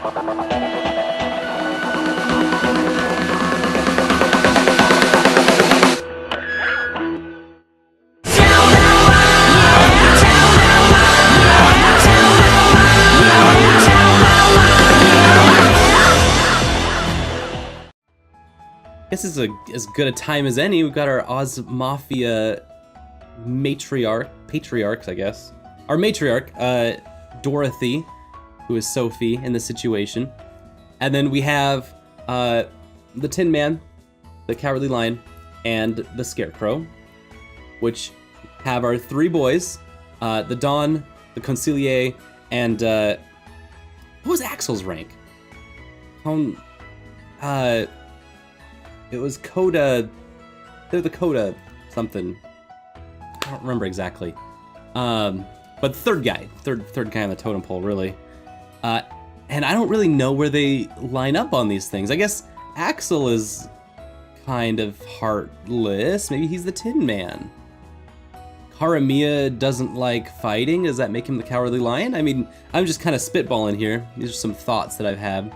This is as good a time as any. We've got our OZMAFIA patriarchs, I guess. Our matriarch, Dorothy, who is Sophie in this situation. And then we have the Tin Man, the Cowardly Lion, and the Scarecrow, which have our three boys, the Don, the Concilier, and what was Axel's rank? It was Coda. They're the Coda something. I don't remember exactly. But third guy on the totem pole, really. And I don't really know where they line up on these things. I guess Axel is kind of heartless. Maybe he's the Tin Man. Karamia doesn't like fighting. Does that make him the Cowardly Lion? I mean, I'm just kind of spitballing here. These are some thoughts that I've had.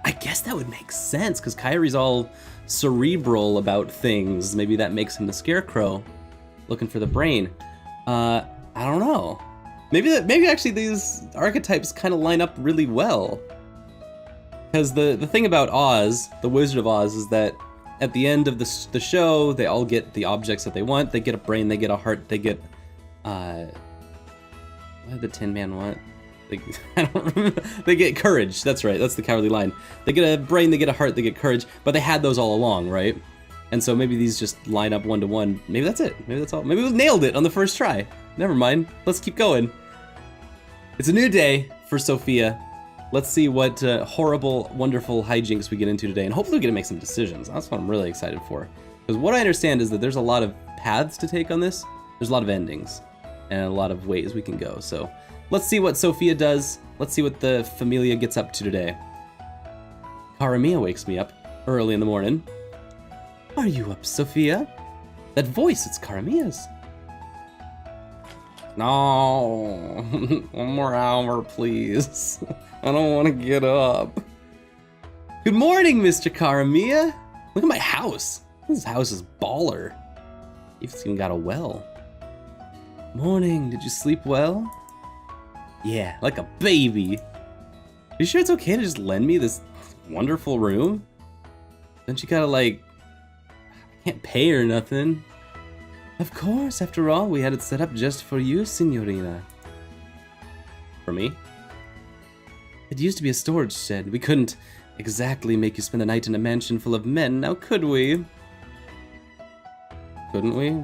I guess that would make sense, because Kyrie's all cerebral about things. Maybe that makes him the Scarecrow, looking for the brain. I don't know. Maybe actually these archetypes kind of line up really well. Because the thing about Oz, the Wizard of Oz, is that at the end of the show, they all get the objects that they want. They get a brain, they get a heart, they get... what did the Tin Man want? I don't remember. They get courage. That's right. That's the Cowardly Lion. They get a brain, they get a heart, they get courage. But they had those all along, right? And so maybe these just line up one to one. Maybe that's it. Maybe that's all. Maybe we nailed it on the first try. Never mind. Let's keep going. It's a new day for Sophia. Let's see what horrible, wonderful hijinks we get into today. And hopefully we get to make some decisions. That's what I'm really excited for. Because what I understand is that there's a lot of paths to take on this. There's a lot of endings. And a lot of ways we can go. So let's see what Sophia does. Let's see what the Familia gets up to today. Karamia wakes me up early in the morning. Are you up, Sophia? That voice, it's Karamia's. No, one more hour, please. I don't want to get up. Good morning, Mr. Karamia. Look at my house. This house is baller. You've even got a well. Morning, did you sleep well? Yeah, like a baby. Are you sure it's okay to just lend me this wonderful room? Don't you gotta, like, I can't pay or nothing. Of course, after all, we had it set up just for you, Signorina. For me? It used to be a storage shed. We couldn't exactly make you spend the night in a mansion full of men, now could we? Couldn't we?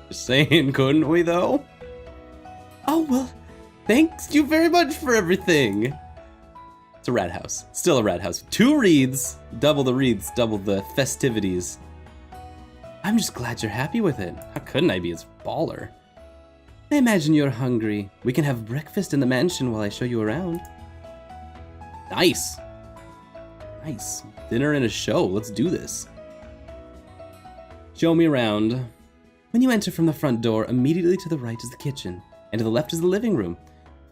Just saying, couldn't we, though? Oh, well, thanks you very much for everything. It's a rat house. Still a rat house. 2 wreaths, double the festivities. I'm just glad you're happy with it. How couldn't I be? It's baller. I imagine you're hungry. We can have breakfast in the mansion while I show you around. Nice. Nice. Dinner and a show. Let's do this. Show me around. When you enter from the front door, immediately to the right is the kitchen, and to the left is the living room.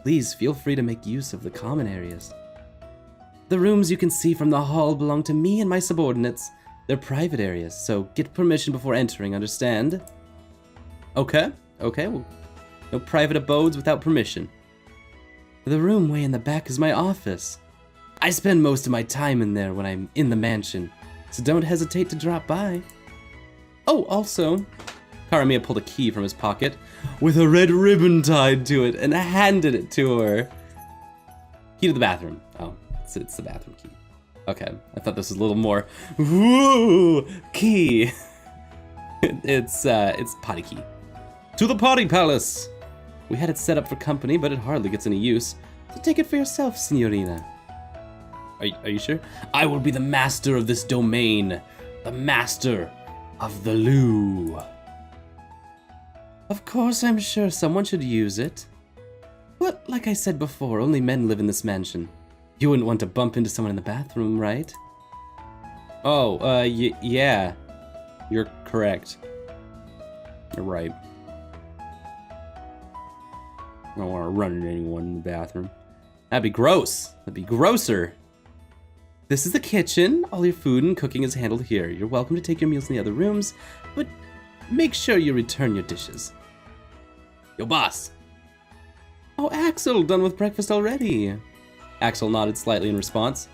Please feel free to make use of the common areas. The rooms you can see from the hall belong to me and my subordinates. They're private areas, so get permission before entering, understand? Okay, well, no private abodes without permission. The room way in the back is my office. I spend most of my time in there when I'm in the mansion, so don't hesitate to drop by. Oh, also, Karamia pulled a key from his pocket with a red ribbon tied to it and handed it to her. Key to the bathroom. Oh, it's the bathroom key. Okay, I thought this was a little more, woo, key. It's potty key. To the potty palace. We had it set up for company, but it hardly gets any use. So take it for yourself, Signorina. Are you sure? I will be the master of this domain. The master of the loo. Of course, I'm sure someone should use it. But like I said before, only men live in this mansion. You wouldn't want to bump into someone in the bathroom, right? Oh, yeah. You're correct. You're right. I don't want to run into anyone in the bathroom. That'd be gross. That'd be grosser. This is the kitchen. All your food and cooking is handled here. You're welcome to take your meals in the other rooms, but make sure you return your dishes. Yo, boss. Oh, Axel, done with breakfast already. Axel nodded slightly in response.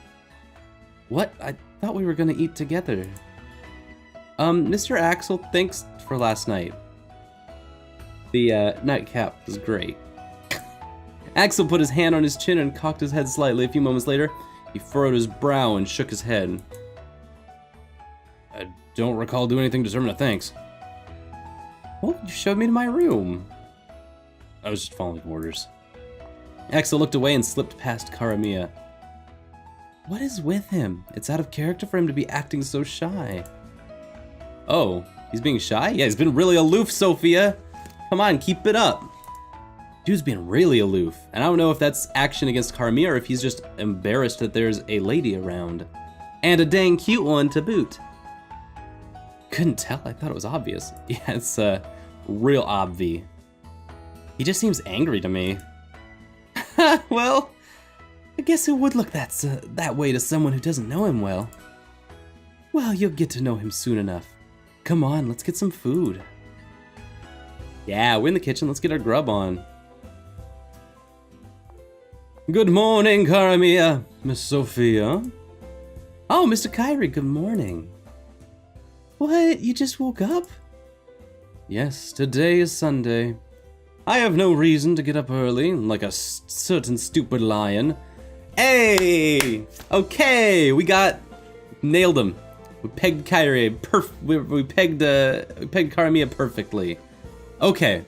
What? I thought we were gonna eat together. Mr. Axel, thanks for last night. The nightcap was great. Axel put his hand on his chin and cocked his head slightly. A few moments later, he furrowed his brow and shook his head. I don't recall doing anything deserving of thanks. Well, you showed me to my room. I was just following orders. Axel looked away and slipped past Karamiya. What is with him? It's out of character for him to be acting so shy. Oh, he's being shy? Yeah, he's been really aloof, Sophia. Come on, keep it up. Dude's being really aloof. And I don't know if that's action against Karamiya or if he's just embarrassed that there's a lady around. And a dang cute one to boot. Couldn't tell, I thought it was obvious. Yeah, it's real obvi. He just seems angry to me. Well, I guess it would look that way to someone who doesn't know him well. Well, you'll get to know him soon enough. Come on, let's get some food. Yeah, we're in the kitchen, let's get our grub on. Good morning, Karamiya, Miss Sophia. Oh, Mr. Kyrie, good morning. What, you just woke up? Yes, today is Sunday. I have no reason to get up early, like a certain stupid lion. Hey! Okay, we nailed him. We pegged Kyrie, we pegged Karamiya perfectly. Okay.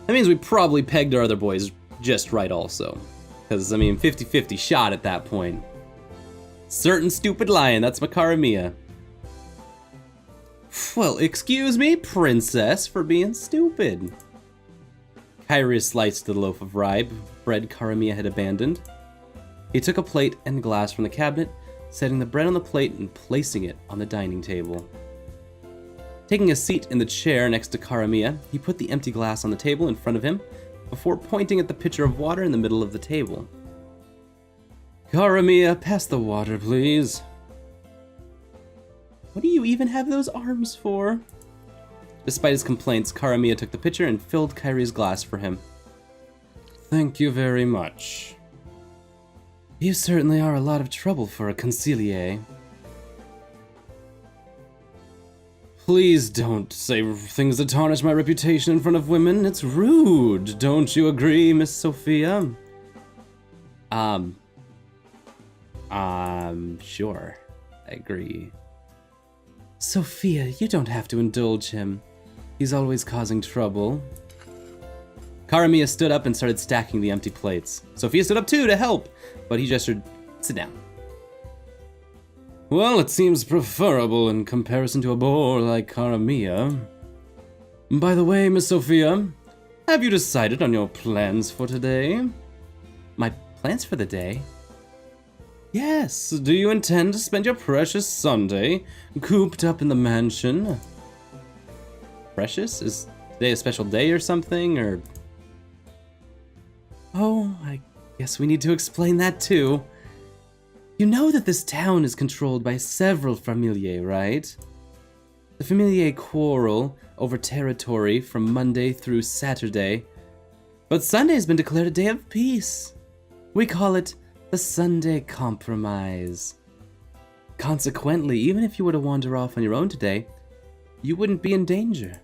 That means we probably pegged our other boys just right also. Because, I mean, 50-50 shot at that point. Certain stupid lion, that's my Karamiya. Well, excuse me, princess, for being stupid. Kyrie sliced the loaf of rye bread Karamiya had abandoned. He took a plate and glass from the cabinet, setting the bread on the plate and placing it on the dining table. Taking a seat in the chair next to Karamiya, he put the empty glass on the table in front of him before pointing at the pitcher of water in the middle of the table. Karamiya, pass the water, please. What do you even have those arms for? Despite his complaints, Karamiya took the pitcher and filled Kyrie's glass for him. Thank you very much. You certainly are a lot of trouble for a consigliere. Please don't say things that tarnish my reputation in front of women. It's rude. Don't you agree, Miss Sophia? Sure. I agree. Sophia, you don't have to indulge him. He's always causing trouble. Karamiya stood up and started stacking the empty plates. Sophia stood up too to help, but he gestured, sit down. Well, it seems preferable in comparison to a bore like Karamiya. By the way, Miss Sophia, have you decided on your plans for today? My plans for the day? Yes, do you intend to spend your precious Sunday cooped up in the mansion? Precious? Is today a special day or something, or... Oh, I guess we need to explain that too. You know that this town is controlled by several familiae, right? The familiae quarrel over territory from Monday through Saturday, but Sunday has been declared a day of peace. We call it the Sunday Compromise. Consequently, even if you were to wander off on your own today, you wouldn't be in danger.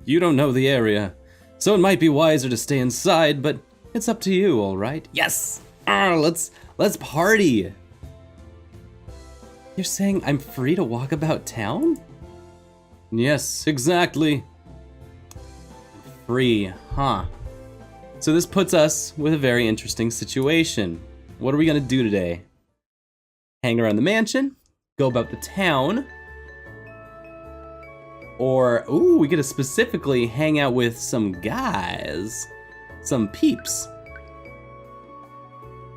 You don't know the area, so it might be wiser to stay inside, but it's up to you, all right? Yes! Let's party! You're saying I'm free to walk about town? Yes, exactly. Free, huh? So this puts us with a very interesting situation. What are we gonna do today? Hang around the mansion? Go about the town? Or, ooh, we get to specifically hang out with some guys. Some peeps.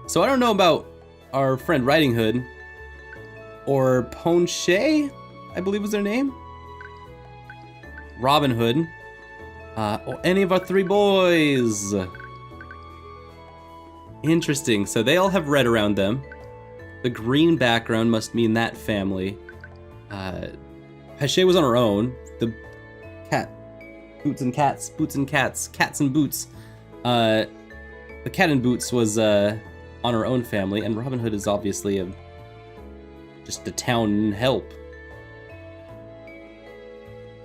So I don't know about our friend Riding Hood, or Ponche, I believe was their name. Robin Hood. Or any of our 3 boys. Interesting. So they all have red around them. The green background must mean that family. Pache was on her own. The cat, boots and cats, cats and boots. The cat and boots was on her own family, and Robin Hood is obviously just a town help.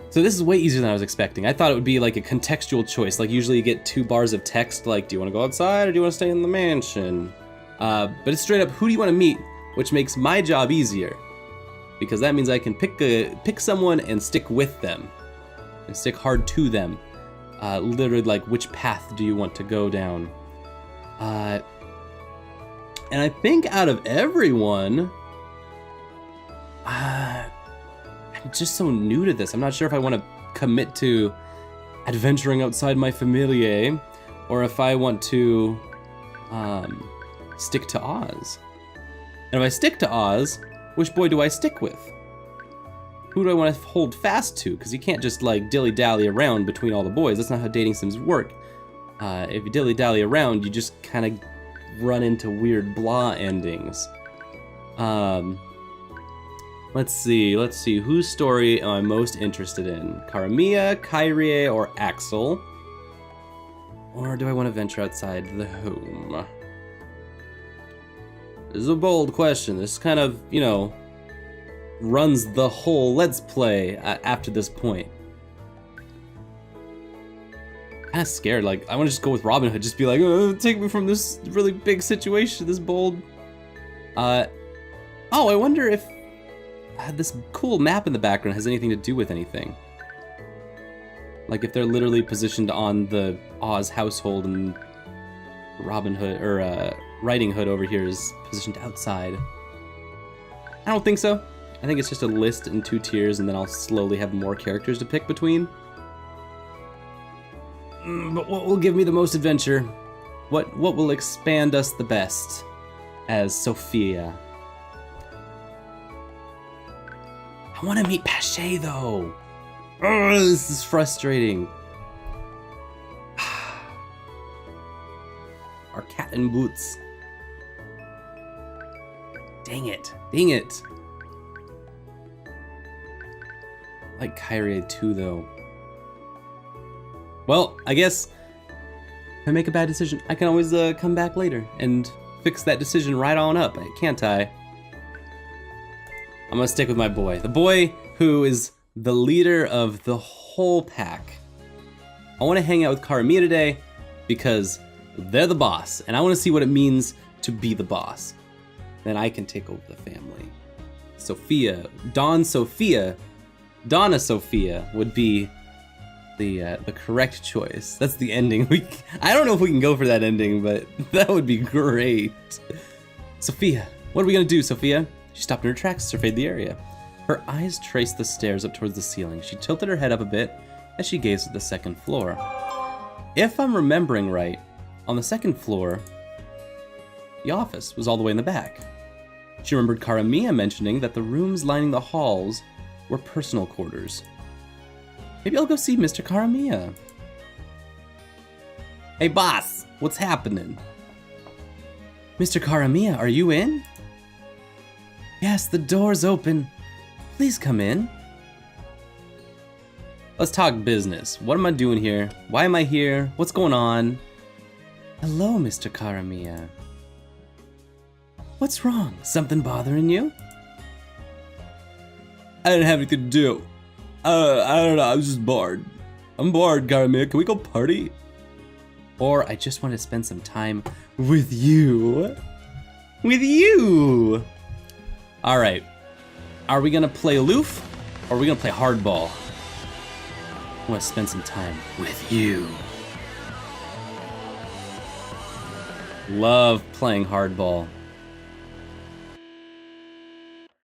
So this is way easier than I was expecting. I thought it would be like a contextual choice. Like usually you get 2 bars of text, like, do you want to go outside or do you want to stay in the mansion? But it's straight up, who do you want to meet? Which makes my job easier. Because that means I can pick someone and stick with them. And stick hard to them. Literally like, which path do you want to go down? And I think out of everyone, I'm just so new to this. I'm not sure if I want to commit to adventuring outside my familia, or if I want to stick to Oz. And if I stick to Oz, which boy do I stick with? Who do I want to hold fast to? Because you can't just like dilly-dally around between all the boys. That's not how dating sims work. If you dilly-dally around, you just kind of run into weird blah endings. Let's see, whose story am I most interested in? Karamia, Kyrie, or Axel? Or do I want to venture outside the home? This is a bold question. This kind of, runs the whole Let's Play after this point. Kind of scared, like, I want to just go with Robin Hood, just be like, oh, take me from this really big situation, this bold. Oh, I wonder if this cool map in the background has anything to do with anything. Like if they're literally positioned on the Oz household and Robin Hood, or Riding Hood over here is positioned outside. I don't think so. I think it's just a list in 2 tiers and then I'll slowly have more characters to pick between. But what will give me the most adventure? What will expand us the best as Sophia? I want to meet Pache though. Oh, this is frustrating. Our cat and boots. Dang it. I like Kyrie too though. Well, I guess if I make a bad decision, I can always come back later and fix that decision right on up, can't I? I'm gonna stick with my boy. The boy who is the leader of the whole pack. I wanna hang out with Karamia today because they're the boss, and I wanna see what it means to be the boss. Then I can take over the family. Sophia, Donna Sophia would be the correct choice. That's the ending. I don't know if we can go for that ending, but that would be great. Sophia, what are we gonna do, Sophia? She stopped in her tracks, surveyed the area. Her eyes traced the stairs up towards the ceiling. She tilted her head up a bit as she gazed at the 2nd floor. If I'm remembering right, on the 2nd floor, the office was all the way in the back. She remembered Karamia mentioning that the rooms lining the halls were personal quarters. Maybe I'll go see Mr. Karamia. Hey boss, what's happening? Mr. Karamia, are you in? Yes, the door's open. Please come in. Let's talk business. What am I doing here? Why am I here? What's going on? Hello, Mr. Karamia. What's wrong? Something bothering you? I didn't have anything to do. I don't know, I was just bored. I'm bored, Karamia. Can we go party? Or I just want to spend some time with you. With you! Alright. Are we gonna play aloof? Or are we gonna play hardball? I want to spend some time with you. Love playing hardball.